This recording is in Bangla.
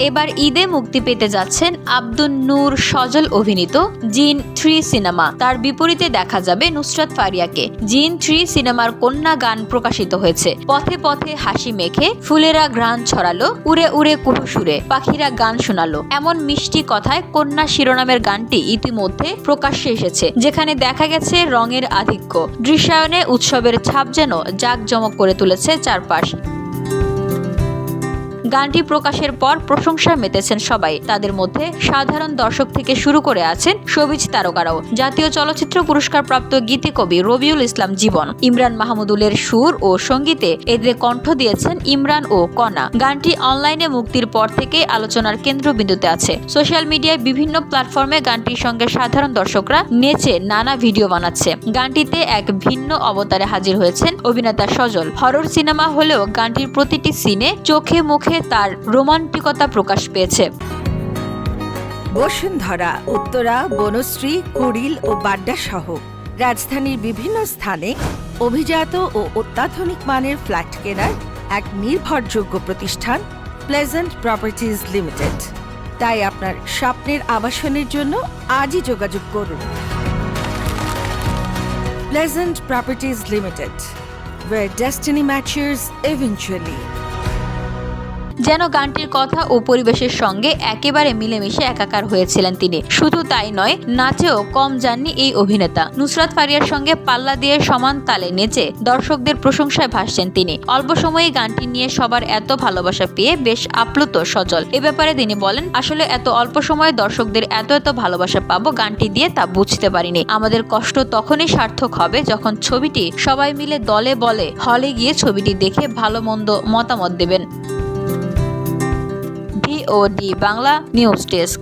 এবার ঈদে মুক্তি পেতে যাচ্ছেন আব্দুন নূর সজল অভিনীত জিন 3 সিনেমা। তার বিপরীতে দেখা যাবে নুসরাত ফারিয়াকে। জিন 3 সিনেমার কন্যা গান প্রকাশিত হয়েছে। পথে পথে হাসি মেখে ফুলেরা ঘ্রাণ ছড়ালো, উড়ে উড়ে কুহু সুরে পাখিরা গান শোনালো, এমন মিষ্টি কথায় কন্যা শিরোনামের গানটি ইতিমধ্যে প্রকাশ্যে এসেছে, যেখানে দেখা গেছে রঙের আধিক্য, দৃশ্যায়নে উৎসবের ছাপ যেন জাঁকজমক করে তুলেছে চারপাশ। গানটি প্রকাশের পর প্রশংসায় মেতেছেন সবাই। তাদের মধ্যে সাধারণ দর্শক থেকে শুরু করে আছেন শোবিজ তারকারাও। জাতীয় চলচ্চিত্র পুরস্কার প্রাপ্ত গীতিকবি রবিউল ইসলাম জীবন, ইমরান মাহমুদুলের সুর ও সঙ্গীতে এতে কণ্ঠ দিয়েছেন ইমরান ও কণা। গানটি অনলাইনে মুক্তির পর থেকে আলোচনার কেন্দ্রবিন্দুতে আছে। সোশ্যাল মিডিয়ায় বিভিন্ন প্ল্যাটফর্মে গানটির সঙ্গে সাধারণ দর্শকরা নেচে নানা ভিডিও বানাচ্ছে। গানটিতে এক ভিন্ন অবতারে হাজির হয়েছেন অভিনেতা সজল। হরর সিনেমা হলেও গানটির প্রতিটি সিনে চোখে মুখে তার রোমান্টিকতা প্রকাশ পেয়েছে। বসুন্ধরা, উত্তরা, বনশ্রী, কুড়িল ও বাড্ডা সহ রাজধানীর বিভিন্ন স্থানে অভিজাত ও অত্যাধুনিক মানের ফ্ল্যাট কেনার এক নির্ভরযোগ্য প্রতিষ্ঠান প্লেজেন্ট প্রপার্টিজ লিমিটেড। তাই আপনার স্বপ্নের আবাসনের জন্য আজই যোগাযোগ করুন। Pleasant properties limited, where destiny matches eventually। যেন গানটির কথা ও পরিবেশের সঙ্গে একেবারে মিলেমিশে একাকার হয়েছিলেন তিনি। শুধু তাই নয়, নাচেও কম যাননি এই অভিনেতা। নুসরাত ফারিয়ার সঙ্গে পাল্লা দিয়ে সমান তালে নেচে দর্শকদের প্রশংসায় ভাসছেন তিনি। অল্প সময়ে গানটি নিয়ে সবার এত ভালোবাসা পেয়ে বেশ আপ্লুত সজল। এ ব্যাপারে তিনি বলেন, আসলে এত অল্প সময়ে দর্শকদের এত ভালোবাসা পাবো গানটি দিয়ে তা বুঝতে পারিনি। আমাদের কষ্ট তখনই সার্থক হবে যখন ছবিটি সবাই মিলে দলে বলে হলে গিয়ে ছবিটি দেখে ভালো মন্দ মতামত দেবেন। DOD Bangla news desk.